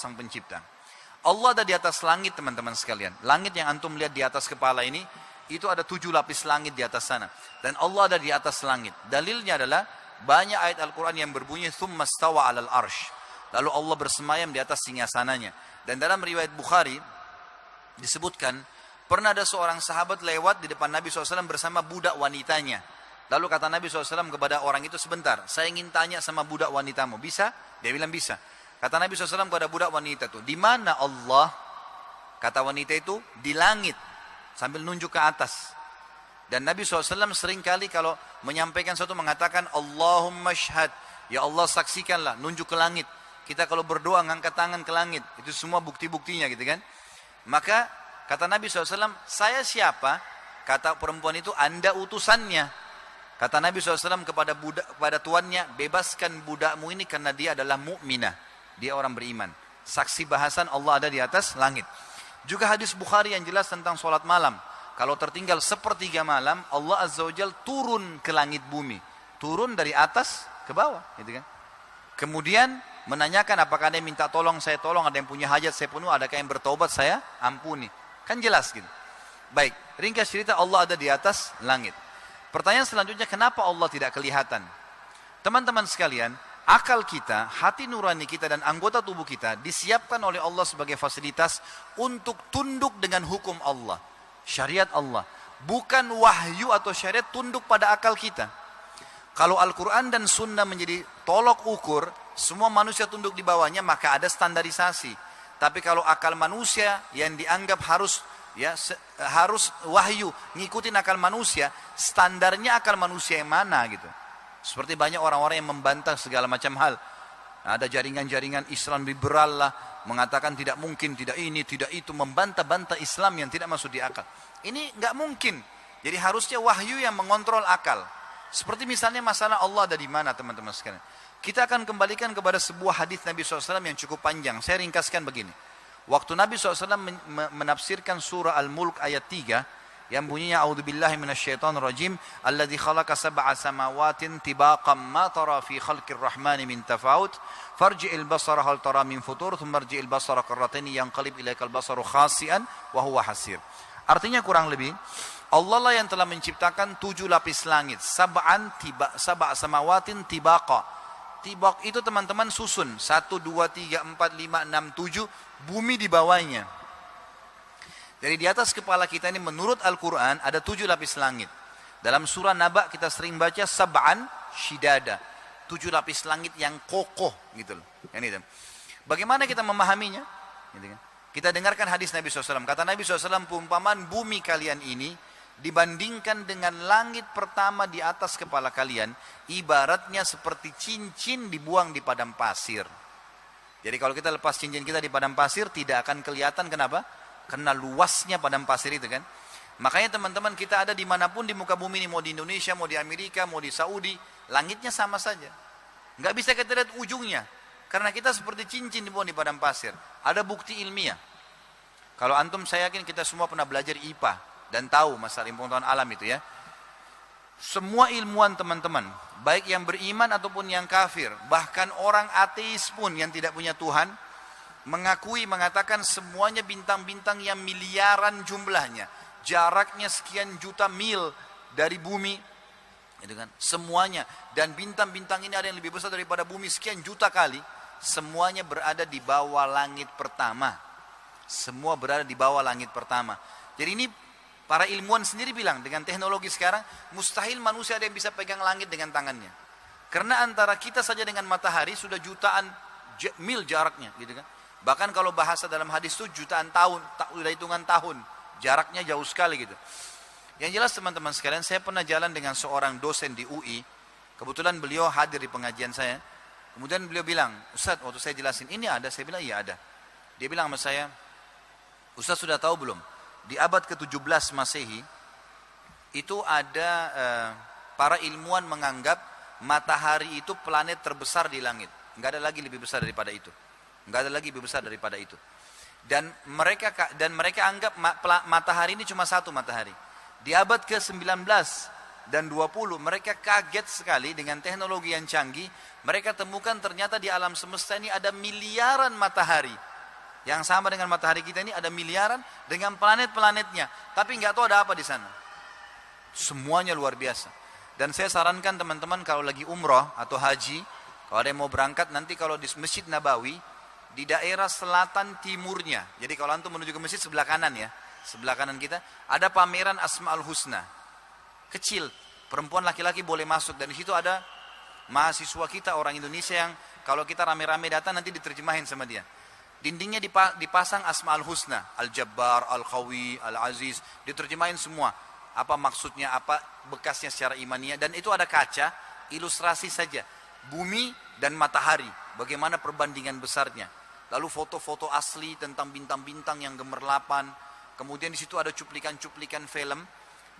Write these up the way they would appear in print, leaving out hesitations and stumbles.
sang pencipta. Allah ada di atas langit teman-teman sekalian. Langit yang antum lihat di atas kepala ini, itu ada 7 lapis langit di atas sana. Dan Allah ada di atas langit. Dalilnya adalah banyak ayat Al-Quran yang berbunyi thumma stawa 'alal arsh. Lalu Allah bersemayam di atas singgasananya. Dan dalam riwayat Bukhari disebutkan pernah ada seorang sahabat lewat di depan Nabi SAW bersama budak wanitanya. Lalu kata Nabi SAW kepada orang itu, sebentar, saya ingin tanya sama budak wanitamu, bisa? Dia bilang bisa. Kata Nabi SAW kepada budak wanita itu, di mana Allah? Kata wanita itu, di langit, sambil nunjuk ke atas. Dan Nabi SAW seringkali kalau menyampaikan sesuatu mengatakan, Allahumma syhad, ya Allah saksikanlah, nunjuk ke langit. Kita kalau berdoa ngangkat tangan ke langit, itu semua bukti-buktinya gitu kan. Maka kata Nabi SAW, saya siapa? Kata perempuan itu, Anda utusannya. Kata Nabi SAW kepada tuannya, bebaskan budakmu ini karena dia adalah mukminah. Dia orang beriman. Saksi bahasan Allah ada di atas langit. Juga hadis Bukhari yang jelas tentang sholat malam. Kalau tertinggal sepertiga malam, Allah Azza wa Jalla turun ke langit bumi. Turun dari atas ke bawah. Gitu kan? Kemudian menanyakan apakah ada yang minta tolong, saya tolong. Ada yang punya hajat, saya penuh. Adakah yang bertaubat, saya ampuni. Kan jelas gitu. Baik, ringkas cerita Allah ada di atas langit. Pertanyaan selanjutnya, kenapa Allah tidak kelihatan? Teman-teman sekalian, akal kita, hati nurani kita dan anggota tubuh kita disiapkan oleh Allah sebagai fasilitas untuk tunduk dengan hukum Allah, syariat Allah. Bukan wahyu atau syariat tunduk pada akal kita. Kalau Al-Quran dan Sunnah menjadi tolok ukur, semua manusia tunduk di bawahnya, maka ada standarisasi. Tapi kalau akal manusia yang dianggap harus wahyu, ngikutin akal manusia, standarnya akal manusia yang mana gitu. Seperti banyak orang-orang yang membantah segala macam hal. Ada jaringan-jaringan Islam liberal lah, mengatakan tidak mungkin, tidak ini, tidak itu, membantah-bantah Islam yang tidak masuk di akal. Ini nggak mungkin. Jadi harusnya wahyu yang mengontrol akal. Seperti misalnya masalah Allah ada di mana teman-teman sekalian. Kita akan kembalikan kepada sebuah hadis Nabi SAW yang cukup panjang. Saya ringkaskan begini. Waktu Nabi SAW menafsirkan surah Al-Mulk ayat 3, yang bunyinya a'udzubillahi minasyaitonirrajim alladzi khalaqa sab'a samawatin tibaqan ma tara fi khalqir rahmani min tafawut farji'il basara hal tara min futur thumma irji'il basara qarrataini yanqalib ilaikal basaru khasi'an wa huwa hasir. Artinya kurang lebih Allah lah yang telah menciptakan 7 lapis langit, sab'a samawatin tibaqa. Tibaq itu teman-teman susun 1 2 3 4 5 6 7 bumi di bawahnya. Jadi di atas kepala kita ini menurut Al-Quran ada 7 lapis langit. Dalam surah Naba kita sering baca sab'an shidada. 7 lapis langit yang kokoh gitu loh. Ini. Bagaimana kita memahaminya? Gitu kan? Kita dengarkan hadis Nabi SAW. Kata Nabi SAW, perumpamaan bumi kalian ini dibandingkan dengan langit pertama di atas kepala kalian, ibaratnya seperti cincin dibuang di padang pasir. Jadi kalau kita lepas cincin kita di padang pasir, tidak akan kelihatan. Kenapa? Karena luasnya padang pasir itu kan. Makanya teman-teman kita ada dimanapun di muka bumi ini, mau di Indonesia, mau di Amerika, mau di Saudi, langitnya sama saja. Nggak bisa kita lihat ujungnya. Karena kita seperti cincin dibuang di padang pasir. Ada bukti ilmiah. Kalau antum, saya yakin kita semua pernah belajar IPA dan tahu masalah pengetahuan alam itu ya. Semua ilmuwan teman-teman, baik yang beriman ataupun yang kafir, bahkan orang ateis pun yang tidak punya Tuhan, mengatakan semuanya bintang-bintang yang miliaran jumlahnya, jaraknya sekian juta mil dari bumi, itu kan, semuanya, dan bintang-bintang ini ada yang lebih besar daripada bumi sekian juta kali, semuanya berada di bawah langit pertama. Semua berada di bawah langit pertama. Jadi ini para ilmuwan sendiri bilang dengan teknologi sekarang mustahil manusia ada yang bisa pegang langit dengan tangannya. Karena antara kita saja dengan matahari sudah jutaan mil jaraknya, gitu kan. Bahkan kalau bahasa dalam hadis itu jutaan tahun, udah hitungan tahun, jaraknya jauh sekali gitu. Yang jelas teman-teman sekalian, saya pernah jalan dengan seorang dosen di UI, kebetulan beliau hadir di pengajian saya. Kemudian beliau bilang, Ustaz, waktu saya jelasin ini ada, saya bilang iya ada. Dia bilang sama saya, Ustaz sudah tahu belum? Di abad ke-17 Masehi itu ada para ilmuwan menganggap matahari itu planet terbesar di langit. Enggak ada lagi lebih besar daripada itu. Enggak ada lagi lebih besar daripada itu. Dan mereka anggap matahari ini cuma satu matahari. Di abad ke-19 dan 20 mereka kaget sekali dengan teknologi yang canggih. Mereka temukan ternyata di alam semesta ini ada miliaran matahari. Yang sama dengan matahari kita ini ada miliaran dengan planet-planetnya. Tapi nggak tahu ada apa di sana. Semuanya luar biasa. Dan saya sarankan teman-teman kalau lagi umroh atau haji, kalau ada yang mau berangkat nanti kalau di Masjid Nabawi, di daerah selatan timurnya. Jadi kalau antum menuju ke masjid sebelah kanan ya. Sebelah kanan kita ada pameran Asmaul Husna. Kecil, perempuan laki-laki boleh masuk. Dan di situ ada mahasiswa kita orang Indonesia yang kalau kita rame-rame datang nanti diterjemahin sama dia. Dindingnya dipasang Asmaul Husna, Al-Jabbar, Al-Qawi, Al-Aziz, diterjemahin semua. Apa maksudnya, apa bekasnya secara imaniah. Dan itu ada kaca, ilustrasi saja. Bumi dan matahari, bagaimana perbandingan besarnya. Lalu foto-foto asli tentang bintang-bintang yang gemerlapan. Kemudian di situ ada cuplikan-cuplikan film.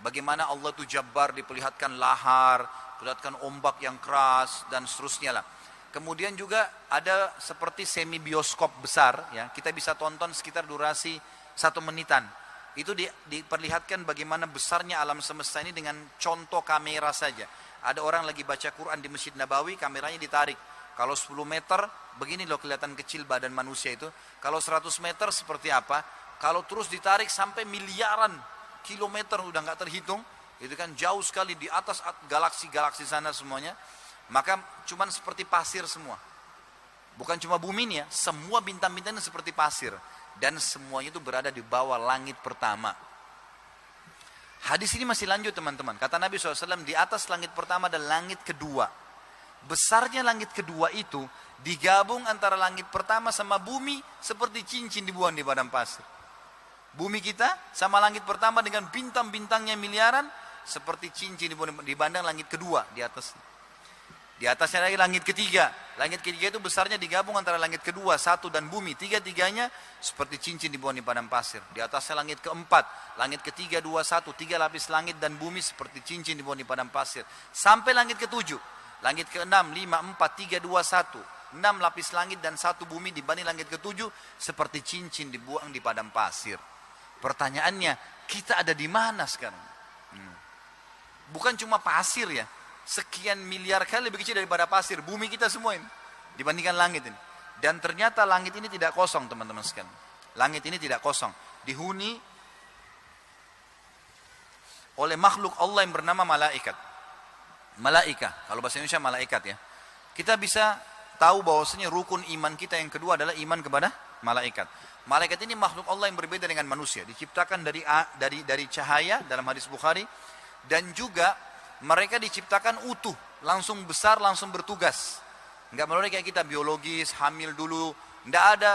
Bagaimana Allah itu Jabbar, diperlihatkan lahar, diperlihatkan ombak yang keras, dan seterusnya lah. Kemudian juga ada seperti semi bioskop besar, ya kita bisa tonton sekitar durasi 1 menitan. Itu diperlihatkan bagaimana besarnya alam semesta ini dengan contoh kamera saja. Ada orang lagi baca Quran di Masjid Nabawi, kameranya ditarik. Kalau 10 meter, begini loh kelihatan kecil badan manusia itu. Kalau 100 meter seperti apa? Kalau terus ditarik sampai miliaran kilometer udah nggak terhitung, itu kan jauh sekali di atas galaksi-galaksi sana semuanya. Maka cuman seperti pasir semua. Bukan cuma bumi ini ya, semua bintang-bintang seperti pasir. Dan semuanya itu berada di bawah langit pertama. Hadis ini masih lanjut teman-teman. Kata Nabi SAW, di atas langit pertama dan langit kedua. Besarnya langit kedua itu digabung antara langit pertama sama bumi seperti cincin dibuang di padang pasir. Bumi kita sama langit pertama dengan bintang-bintangnya miliaran seperti cincin dibanding langit kedua di atasnya. Di atasnya lagi langit ketiga. Langit ketiga itu besarnya digabung antara langit kedua, 1 dan bumi. Tiga-tiganya seperti cincin dibuang di padang pasir. Di atasnya langit keempat, langit ketiga, 2, 1. 3 lapis langit dan bumi seperti cincin dibuang di padang pasir. Sampai langit ketujuh. Langit keenam, 5, 4, 3, 2, 1. 6 lapis langit dan 1 bumi dibanding langit ketujuh seperti cincin dibuang di padang pasir. Pertanyaannya, kita ada di mana sekarang? Bukan cuma pasir ya. Sekian miliar kali lebih kecil daripada pasir. Bumi kita semua ini. Dibandingkan langit ini. Dan ternyata langit ini tidak kosong teman-teman sekalian. Langit ini tidak kosong. Dihuni oleh makhluk Allah yang bernama malaikat. Malaikah. Kalau bahasa Indonesia malaikat ya. Kita bisa tahu bahwasanya rukun iman kita yang kedua adalah iman kepada malaikat. Malaikat ini makhluk Allah yang berbeda dengan manusia. Diciptakan dari cahaya dalam hadis Bukhari. Dan juga mereka diciptakan utuh, langsung besar, langsung bertugas. Enggak melalui kayak kita biologis, hamil dulu. Enggak ada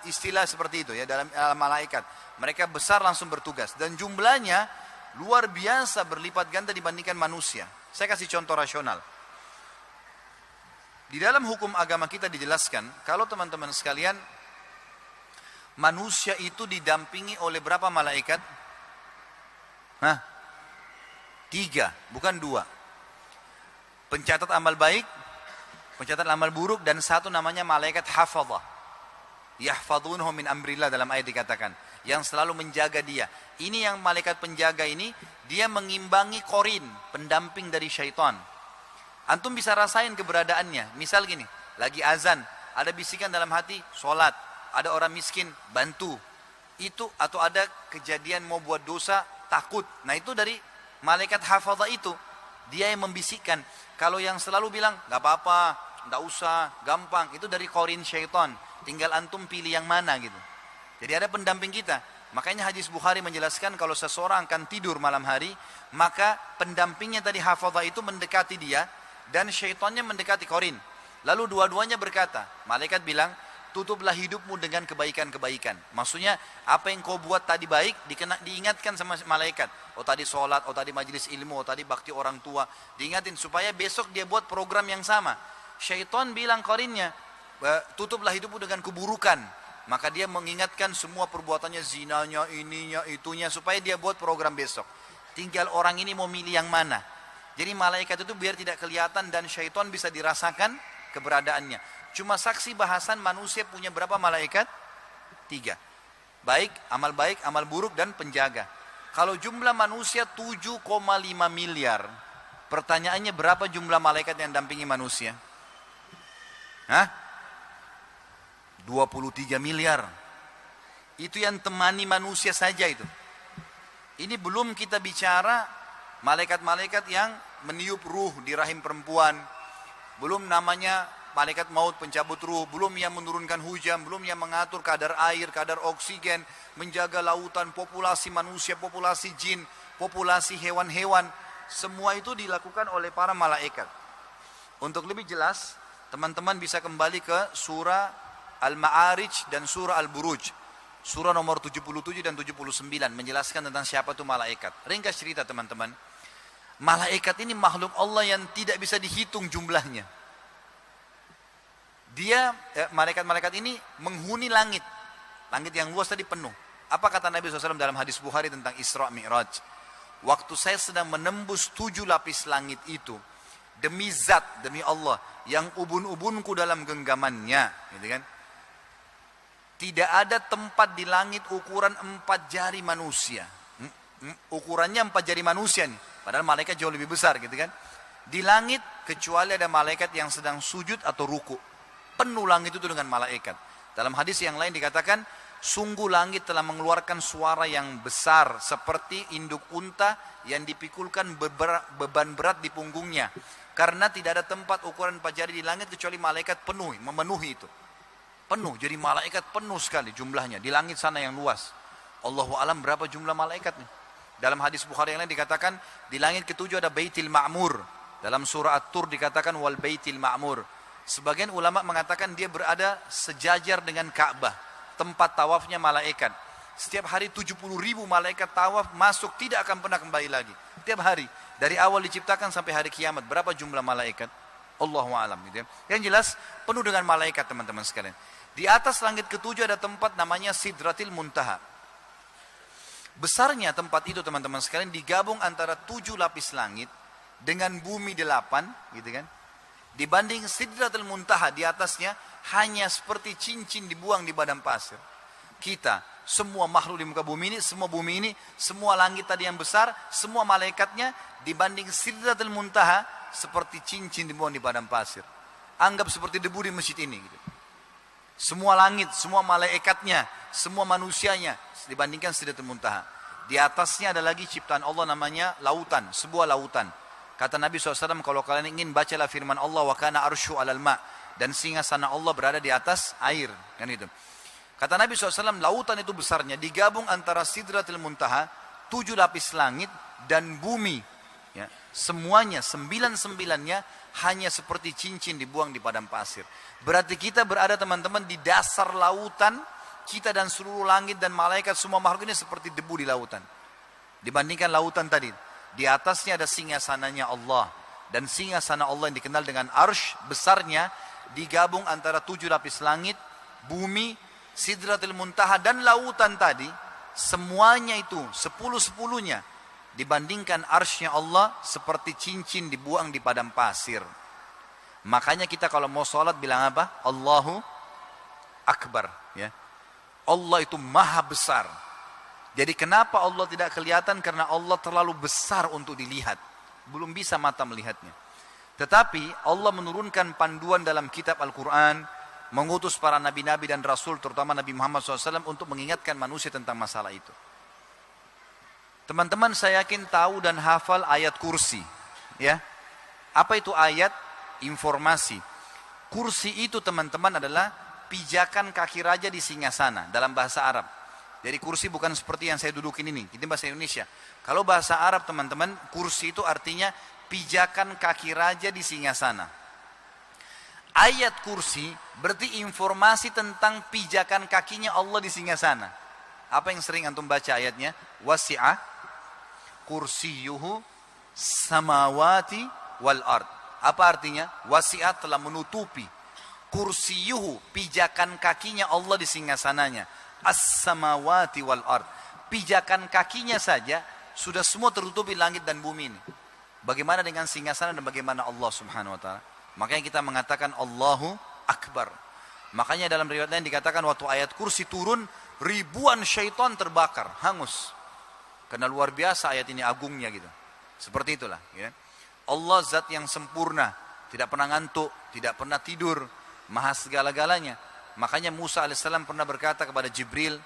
istilah seperti itu ya dalam malaikat. Mereka besar langsung bertugas. Dan jumlahnya luar biasa berlipat ganda dibandingkan manusia. Saya kasih contoh rasional. Di dalam hukum agama kita dijelaskan, kalau teman-teman sekalian, manusia itu didampingi oleh berapa malaikat? 3, bukan 2. Pencatat amal baik, pencatat amal buruk, dan 1 namanya malaikat hafadhah. Yahfadhunhu min amrillah dalam ayat dikatakan. Yang selalu menjaga dia. Ini yang malaikat penjaga ini, dia mengimbangi korin, pendamping dari syaitan. Antum bisa rasain keberadaannya. Misal gini, lagi azan, ada bisikan dalam hati, sholat. Ada orang miskin, bantu. Itu, atau ada kejadian mau buat dosa, takut. Nah itu dari malaikat hafadhah itu, dia yang membisikkan. Kalau yang selalu bilang, gak apa-apa, gak usah, gampang, itu dari korin syaitan. Tinggal antum pilih yang mana gitu. Jadi ada pendamping kita. Makanya hadis Bukhari menjelaskan kalau seseorang akan tidur malam hari, maka pendampingnya tadi hafadhah itu mendekati dia, dan syaitannya mendekati korin. Lalu dua-duanya berkata, malaikat bilang, tutuplah hidupmu dengan kebaikan-kebaikan. Maksudnya apa yang kau buat tadi baik diingatkan sama malaikat. Oh tadi sholat, oh tadi majelis ilmu, oh tadi bakti orang tua. Diingatin supaya besok dia buat program yang sama. Syaitan bilang korinnya, tutuplah hidupmu dengan keburukan. Maka dia mengingatkan semua perbuatannya, zinanya, ininya, itunya, supaya dia buat program besok. Tinggal orang ini mau milih yang mana. Jadi malaikat itu biar tidak kelihatan dan syaitan bisa dirasakan keberadaannya. Cuma saksi bahasan manusia punya berapa malaikat? 3. Baik, amal buruk, dan penjaga. Kalau jumlah manusia 7,5 miliar. Pertanyaannya berapa jumlah malaikat yang dampingi manusia? 23 miliar. Itu yang temani manusia saja itu. Ini belum kita bicara malaikat-malaikat yang meniup ruh di rahim perempuan. Belum namanya malaikat maut pencabut ruh. Belum yang menurunkan hujan. Belum yang mengatur kadar air, kadar oksigen. Menjaga lautan, populasi manusia, populasi jin, populasi hewan-hewan. Semua itu dilakukan oleh para malaikat. Untuk lebih jelas, teman-teman bisa kembali ke surah Al-Ma'arij dan surah Al-Buruj. Surah nomor 77 dan 79 menjelaskan tentang siapa itu malaikat. Ringkas cerita teman-teman. Malaikat ini makhluk Allah yang tidak bisa dihitung jumlahnya. Malaikat-malaikat ini menghuni langit. Langit yang luas tadi penuh. Apa kata Nabi SAW dalam hadis Bukhari tentang Isra Mi'raj? Waktu saya sedang menembus 7 lapis langit itu, demi zat, demi Allah, yang ubun-ubunku dalam genggamannya, gitu kan? Tidak ada tempat di langit ukuran 4 jari manusia. Ukurannya 4 jari manusia nih. Padahal malaikat jauh lebih besar gitu kan. Di langit kecuali ada malaikat yang sedang sujud atau ruku. Penuh langit itu dengan malaikat. Dalam hadis yang lain dikatakan, sungguh langit telah mengeluarkan suara yang besar seperti induk unta yang dipikulkan beban berat di punggungnya. Karena tidak ada tempat ukuran 4 jari di langit kecuali malaikat memenuhi itu. Penuh, jadi malaikat penuh sekali jumlahnya di langit sana yang luas. Allahu alam berapa jumlah malaikat nih. Dalam hadis Bukhari yang lain dikatakan di langit ketujuh ada Baitul Ma'mur. Dalam surah At-Tur dikatakan wal Baitul Ma'mur. Sebagian ulama mengatakan dia berada sejajar dengan Ka'bah, tempat tawafnya malaikat. Setiap hari 70.000 malaikat tawaf masuk, tidak akan pernah kembali lagi. Setiap hari dari awal diciptakan sampai hari kiamat. Berapa jumlah malaikat? Allahu alam gitu ya. Yang jelas penuh dengan malaikat teman-teman sekalian. Di atas langit ketujuh ada tempat namanya Sidratil Muntaha. Besarnya tempat itu teman-teman sekalian digabung antara 7 lapis langit dengan bumi 8 gitu kan. Dibanding Sidratil Muntaha di atasnya hanya seperti cincin dibuang di padang pasir. Kita, semua makhluk di muka bumi ini, semua bumi ini, semua langit tadi yang besar, semua malaikatnya dibanding Sidratil Muntaha seperti cincin dibuang di padang pasir. Anggap seperti debu di masjid ini gitu. Semua langit, semua malaikatnya, semua manusianya dibandingkan Sidratul Muntaha. Di atasnya ada lagi ciptaan Allah namanya lautan, sebuah lautan. Kata Nabi SAW, kalau kalian ingin bacalah firman Allah, wa kana arsyu alal ma', dan singgasana Allah berada di atas air, kan itu. Kata Nabi SAW, lautan itu besarnya digabung antara Sidratul Muntaha, 7 lapis langit dan bumi. Ya, semuanya 9-9-nya hanya seperti cincin dibuang di padang pasir. Berarti kita berada teman-teman di dasar lautan. Kita dan seluruh langit dan malaikat semua makhluk ini seperti debu di lautan. Dibandingkan lautan tadi, di atasnya ada singgasananya Allah. Dan singgasana Allah yang dikenal dengan arsh besarnya digabung antara 7 lapis langit, bumi, Sidratul Muntaha dan lautan tadi. Semuanya itu 10-10-nya dibandingkan arshnya Allah seperti cincin dibuang di padang pasir. Makanya kita kalau mau sholat bilang apa? Allahu Akbar. Ya. Allah itu maha besar. Jadi kenapa Allah tidak kelihatan? Karena Allah terlalu besar untuk dilihat. Belum bisa mata melihatnya. Tetapi Allah menurunkan panduan dalam kitab Al-Quran, mengutus para nabi-nabi dan rasul, terutama Nabi Muhammad SAW untuk mengingatkan manusia tentang masalah itu. Teman-teman saya yakin tahu dan hafal ayat kursi. Ya, apa itu ayat? Informasi. Kursi itu teman-teman adalah pijakan kaki raja di singgasana dalam bahasa Arab. Jadi kursi bukan seperti yang saya dudukin ini. Ini bahasa Indonesia. Kalau bahasa Arab teman-teman, kursi itu artinya pijakan kaki raja di singgasana. Ayat kursi berarti informasi tentang pijakan kakinya Allah di singgasana. Apa yang sering antum baca ayatnya? Wasi'ah kursiyuhu samawati wal ard. Apa artinya? Wasi'ah telah menutupi. Kursiyuhu, pijakan kakinya Allah di singgasananya. As-samawati wal ard. Pijakan kakinya saja sudah semua tertutupi langit dan bumi ini. Bagaimana dengan singgasana dan bagaimana Allah Subhanahu wa taala? Makanya kita mengatakan Allahu Akbar. Makanya dalam riwayat lain dikatakan waktu ayat kursi turun, ribuan syaitan terbakar, hangus. Karena luar biasa ayat ini agungnya gitu. Seperti itulah, ya. Allah zat yang sempurna, tidak pernah ngantuk, tidak pernah tidur, maha segala-galanya. Makanya Musa alaihissalam pernah berkata kepada Jibril,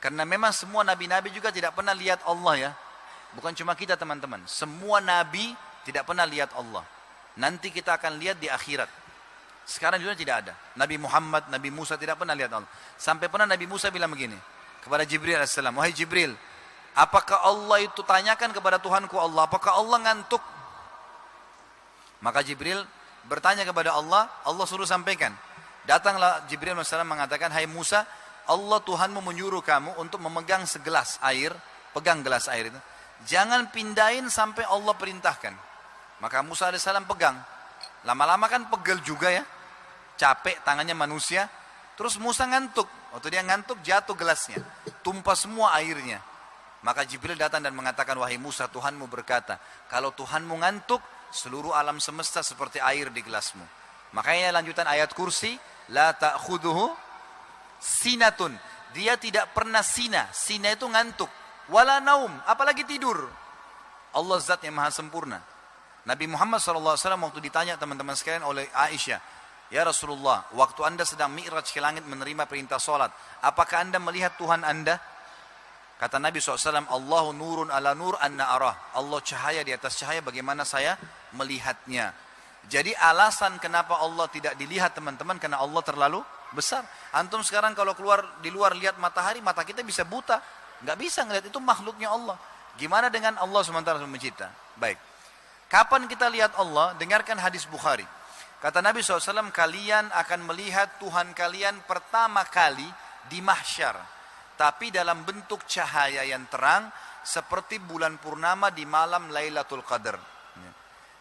Karena memang semua nabi-nabi juga tidak pernah lihat Allah ya. Bukan cuma kita teman-teman. Semua nabi tidak pernah lihat Allah. Nanti kita akan lihat di akhirat. Sekarang juga tidak ada. Nabi Muhammad, Nabi Musa tidak pernah lihat Allah. Sampai pernah Nabi Musa bilang begini kepada Jibril AS. Wahai Jibril, apakah Allah itu, tanyakan kepada Tuhanku Allah, apakah Allah ngantuk? Maka Jibril bertanya kepada Allah, Allah suruh sampaikan. Datanglah Jibril AS mengatakan, hai Musa, Allah Tuhanmu menyuruh kamu untuk memegang segelas air, pegang gelas air itu. Jangan pindahin sampai Allah perintahkan. Maka Musa AS pegang. Lama-lama kan pegel juga ya. Capek tangannya manusia. Terus Musa ngantuk. Waktu dia ngantuk jatuh gelasnya. Tumpah semua airnya. Maka Jibril datang dan mengatakan, wahai Musa, Tuhanmu berkata, kalau Tuhanmu ngantuk, seluruh alam semesta seperti air di gelasmu. Makanya lanjutan ayat kursi, la ta'khuduhu sinatun. Dia tidak pernah sina. Sina itu ngantuk. Wala naum. Apalagi tidur. Allah zat yang maha sempurna. Nabi Muhammad SAW waktu ditanya teman-teman sekalian oleh Aisyah, ya Rasulullah, waktu anda sedang mi'raj ke langit menerima perintah sholat, apakah anda melihat Tuhan anda? Kata Nabi SAW, Allahu nurun ala nur anna arah. Allah cahaya di atas cahaya, bagaimana saya melihatnya. Jadi alasan kenapa Allah tidak dilihat teman-teman, karena Allah terlalu besar. Antum sekarang kalau keluar di luar lihat matahari, mata kita bisa buta. Nggak bisa ngelihat, itu makhluknya Allah. Gimana dengan Allah SWT mencipta? Baik. Kapan kita lihat Allah? Dengarkan hadis Bukhari. Kata Nabi SAW, kalian akan melihat Tuhan kalian pertama kali di mahsyar. Tapi dalam bentuk cahaya yang terang, seperti bulan purnama di malam Lailatul Qadar.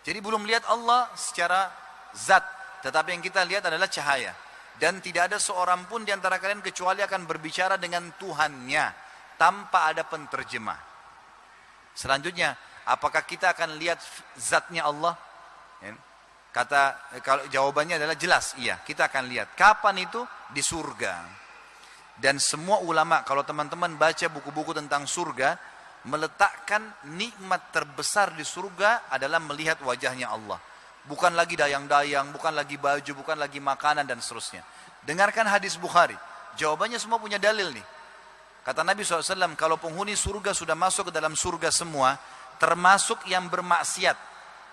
Jadi belum lihat Allah secara zat. Tetapi yang kita lihat adalah cahaya. Dan tidak ada seorang pun di antara kalian kecuali akan berbicara dengan Tuhannya. Tanpa ada penterjemah. Selanjutnya, apakah kita akan lihat zatnya Allah? Kalau jawabannya adalah jelas, iya, kita akan lihat. Kapan itu? Di surga. Dan semua ulama, kalau teman-teman baca buku-buku tentang surga, meletakkan nikmat terbesar di surga adalah melihat wajahnya Allah. Bukan lagi dayang-dayang, bukan lagi baju, bukan lagi makanan dan seterusnya. Dengarkan hadis Bukhari. Jawabannya semua punya dalil nih. Kata Nabi SAW, kalau penghuni surga sudah masuk ke dalam surga semua, termasuk yang bermaksiat.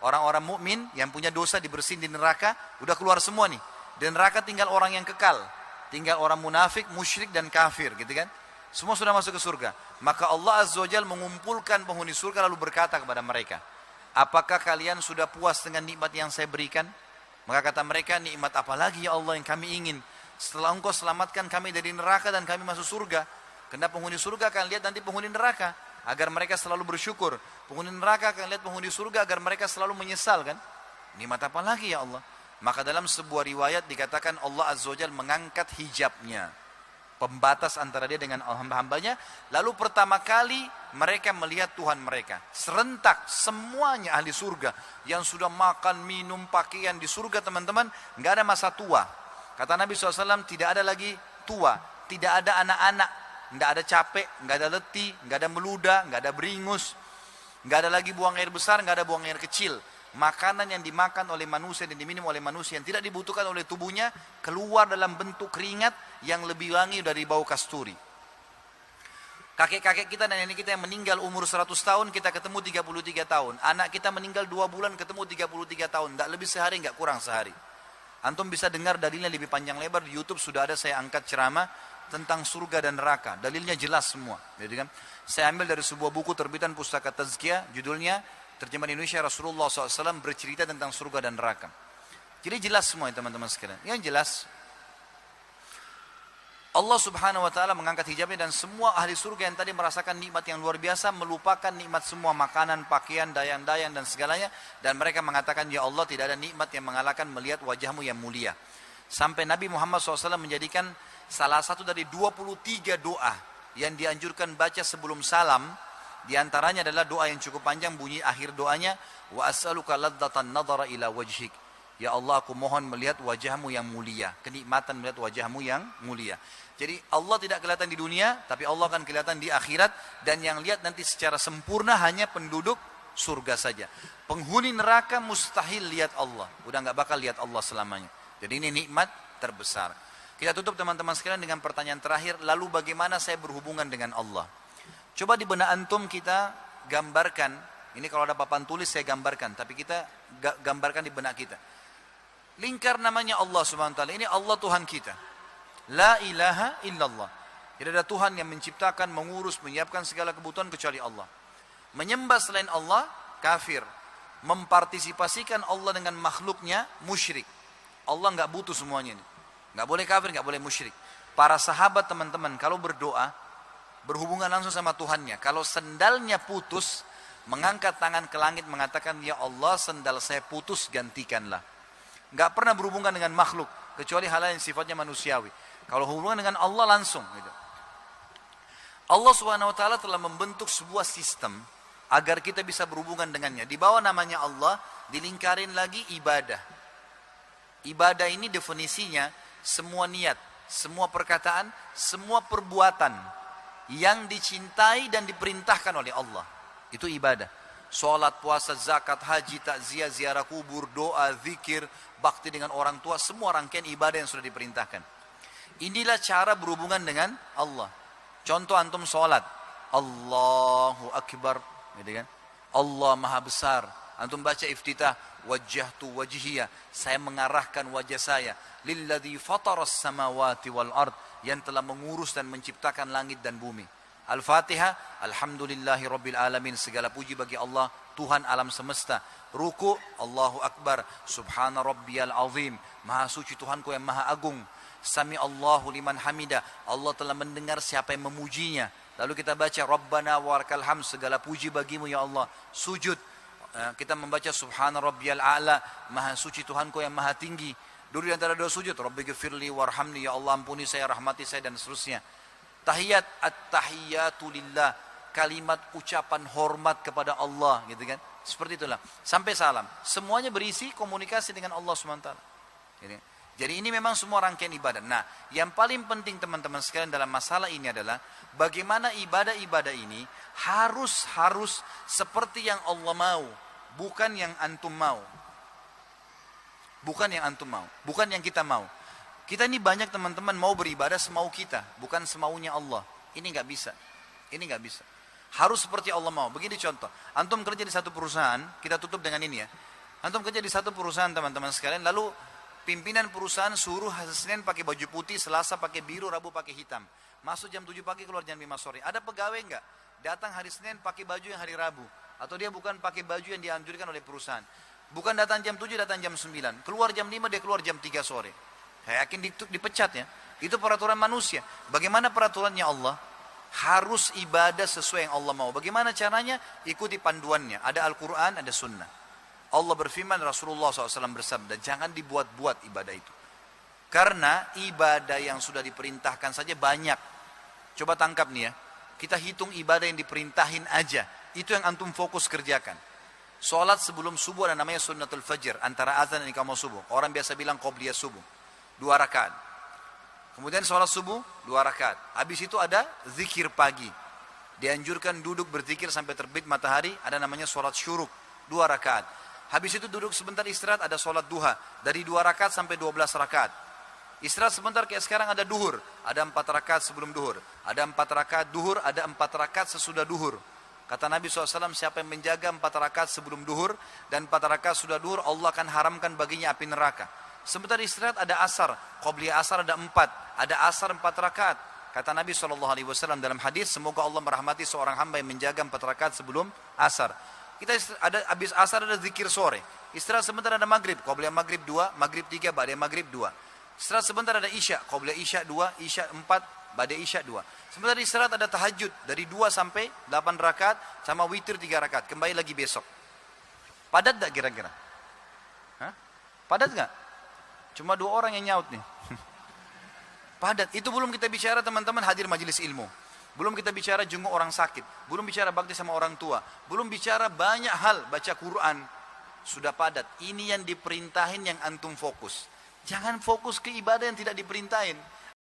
Orang-orang mukmin yang punya dosa dibersihin di neraka, udah keluar semua nih. Di neraka tinggal orang yang kekal. Tinggal orang munafik, musyrik dan kafir, gitu kan. Semua sudah masuk ke surga. Maka Allah Azza wa Jalla mengumpulkan penghuni surga lalu berkata kepada mereka, apakah kalian sudah puas dengan nikmat yang saya berikan? Maka kata mereka, nikmat apa lagi ya Allah yang kami ingin? Setelah engkau selamatkan kami dari neraka dan kami masuk surga. Karena penghuni surga akan lihat nanti penghuni neraka, agar mereka selalu bersyukur. Penghuni neraka akan lihat penghuni surga agar mereka selalu menyesal kan. Nikmat apa lagi ya Allah? Maka dalam sebuah riwayat dikatakan Allah Azza wa Jalla mengangkat hijabnya, pembatas antara dia dengan hamba-hambanya. Lalu pertama kali mereka melihat Tuhan mereka. Serentak semuanya ahli surga yang sudah makan, minum, pakaian di surga teman-teman. Nggak ada masa tua. Kata Nabi SAW, tidak ada lagi tua, tidak ada anak-anak, nggak ada capek, nggak ada letih, nggak ada meludah, nggak ada beringus, nggak ada lagi buang air besar, nggak ada buang air kecil. Makanan yang dimakan oleh manusia dan diminum oleh manusia yang tidak dibutuhkan oleh tubuhnya keluar dalam bentuk keringat yang lebih wangi dari bau kasturi. Kakek-kakek kita dan nenek kita yang meninggal umur 100 tahun, kita ketemu 33 tahun. Anak kita meninggal 2 bulan, ketemu 33 tahun. Tidak lebih sehari, nggak kurang sehari. Antum bisa dengar dalilnya lebih panjang lebar di YouTube, sudah ada saya angkat ceramah tentang surga dan neraka. Dalilnya jelas semua. Jadi kan, saya ambil dari sebuah buku terbitan Pustaka Tazkiyah, judulnya terjemahan Indonesia Rasulullah SAW bercerita tentang surga dan neraka. Jadi jelas semua ya teman-teman sekalian. Yang jelas, Allah Subhanahu Wa Taala mengangkat hijabnya dan semua ahli surga yang tadi merasakan nikmat yang luar biasa melupakan nikmat semua makanan, pakaian, dayang-dayang dan segalanya, dan mereka mengatakan, ya Allah, tidak ada nikmat yang mengalahkan melihat wajahmu yang mulia. Sampai Nabi Muhammad SAW menjadikan salah satu dari 23 doa yang dianjurkan baca sebelum salam. Di antaranya adalah doa yang cukup panjang, bunyi akhir doanya, wa as'aluka ladzatan nadhara ila wajhik. Ya Allah, aku mohon melihat wajahmu yang mulia, kenikmatan melihat wajahmu yang mulia. Jadi Allah tidak kelihatan di dunia, tapi Allah akan kelihatan di akhirat, dan yang lihat nanti secara sempurna hanya penduduk surga saja. Penghuni neraka mustahil lihat Allah, udah nggak bakal lihat Allah selamanya. Jadi ini nikmat terbesar. Kita tutup teman-teman sekalian dengan pertanyaan terakhir, lalu bagaimana saya berhubungan dengan Allah? Coba di benak antum kita gambarkan, ini kalau ada papan tulis saya gambarkan, tapi kita gambarkan di benak kita. Lingkar namanya Allah Subhanahu wa taala. Ini Allah Tuhan kita. La ilaha illallah. Tidak ada Tuhan yang menciptakan, mengurus, menyiapkan segala kebutuhan kecuali Allah. Menyembah selain Allah, kafir. Mempartisipasikan Allah dengan makhluknya, musyrik. Allah nggak butuh semuanya ini. Nggak boleh kafir, nggak boleh musyrik. Para sahabat teman-teman, kalau berdoa, berhubungan langsung sama Tuhannya. Kalau sendalnya putus, mengangkat tangan ke langit mengatakan, ya Allah, sendal saya putus, gantikanlah. Nggak pernah berhubungan dengan makhluk, kecuali hal yang sifatnya manusiawi. Kalau hubungan dengan Allah langsung. Gitu. Allah Subhanahu wa taala telah membentuk sebuah sistem agar kita bisa berhubungan dengannya. Di bawah namanya Allah dilingkarin lagi ibadah. Ibadah ini definisinya semua niat, semua perkataan, semua perbuatan yang dicintai dan diperintahkan oleh Allah. Itu ibadah. Salat, puasa, zakat, haji, takziah, ziarah kubur, doa, zikir, bakti dengan orang tua, semua rangkaian ibadah yang sudah diperintahkan. Inilah cara berhubungan dengan Allah. Contoh antum sholat, Allahu Akbar, gitu kan? Allah Maha Besar. Antum baca iftitah, wajjahtu wajhiyah, saya mengarahkan wajah saya lilladzi fataras samawati wal ard, yang telah mengurus dan menciptakan langit dan bumi. Al-Fatihah, alhamdulillahi rabbil alamin, segala puji bagi Allah, Tuhan alam semesta. Ruku, Allahu Akbar, subhana rabbiyal azim, maha suci Tuhanku yang maha agung. Sami Allahu liman hamida, Allah telah mendengar siapa yang memujinya. Lalu kita baca Rabbana warakal hamd, segala puji bagimu ya Allah. Sujud, kita membaca subhana rabbiyal a'la, maha suci Tuhanku yang maha tinggi. Dulu di antara dua sujud, Rabbighfirli warhamni, ya Allah ampuni saya, rahmati saya, dan seterusnya. Tahiyat, at-tahiyyatu lillah, kalimat ucapan hormat kepada Allah, gitu kan? Seperti itulah. Sampai salam, semuanya berisi komunikasi dengan Allah SWT. Jadi ini memang semua rangkaian ibadah. Nah, yang paling penting teman-teman sekalian dalam masalah ini adalah bagaimana ibadah-ibadah ini harus seperti yang Allah mau, bukan yang antum mau. Bukan yang antum mau, bukan yang kita mau. Kita ini banyak teman-teman mau beribadah semau kita, bukan semaunya Allah. Ini nggak bisa. Ini nggak bisa. Harus seperti Allah mau. Begini contoh, antum kerja di satu perusahaan, kita tutup dengan ini ya. Antum kerja di satu perusahaan teman-teman sekalian, lalu pimpinan perusahaan suruh hari Senin pakai baju putih, Selasa pakai biru, Rabu pakai hitam. Masuk jam 7 pagi, keluar jam 5 sore. Ada pegawai enggak? Datang hari Senin pakai baju yang hari Rabu. Atau dia bukan pakai baju yang dianjurkan oleh perusahaan. Bukan datang jam 7, datang jam 9. Keluar jam 5, dia keluar jam 3 sore. Saya yakin dipecat ya. Itu peraturan manusia. Bagaimana peraturannya Allah? Harus ibadah sesuai yang Allah mau. Bagaimana caranya? Ikuti panduannya. Ada Al-Quran, ada Sunnah. Allah berfirman, Rasulullah SAW bersabda, jangan dibuat-buat ibadah itu. Karena ibadah yang sudah diperintahkan saja banyak. Coba tangkap nih ya. Kita hitung ibadah yang diperintahin aja. Itu yang antum fokus kerjakan. Salat sebelum subuh ada namanya sunnatul fajr. Antara azan dan iqamah subuh. Orang biasa bilang qobliyah subuh. 2 rakaat. Kemudian salat subuh 2 rakaat. Habis itu ada zikir pagi. Dianjurkan duduk berzikir sampai terbit matahari. Ada namanya salat syuruk. 2 rakaat. Habis itu duduk sebentar istirahat, ada sholat duha. Dari 2 rakaat sampai 12 rakaat. Istirahat sebentar, kayak sekarang ada duhur. Ada 4 rakaat sebelum duhur. Ada 4 rakaat duhur, ada 4 rakaat sesudah duhur. Kata Nabi SAW, siapa yang menjaga 4 rakaat sebelum duhur dan 4 rakaat sudah duhur, Allah akan haramkan baginya api neraka. Sebentar istirahat ada asar. Qobliyah asar ada 4. Ada asar 4 rakaat. Kata Nabi SAW dalam hadis, semoga Allah merahmati seorang hamba yang menjaga 4 rakaat sebelum asar. Kita ada habis asar ada zikir sore. Istirahat sebentar ada maghrib, qobliyah maghrib 2, maghrib 3, ba'da maghrib 2. Istirahat sebentar ada isya, qobliyah isya 2, isya 4, ba'da isya 2. Sebentar istirahat ada tahajud dari 2 sampai 8 rakaat sama witir 3 rakaat. Kembali lagi besok. Padat tak kira-kira? Hah? Padat enggak? Cuma 2 orang yang nyaut nih. Padat. Itu belum kita bicara teman-teman hadir majelis ilmu. Belum kita bicara jenguk orang sakit. Belum bicara bakti sama orang tua. Belum bicara banyak hal. Baca Quran. Sudah padat. Ini yang diperintahin yang antum fokus. Jangan fokus ke ibadah yang tidak diperintahin.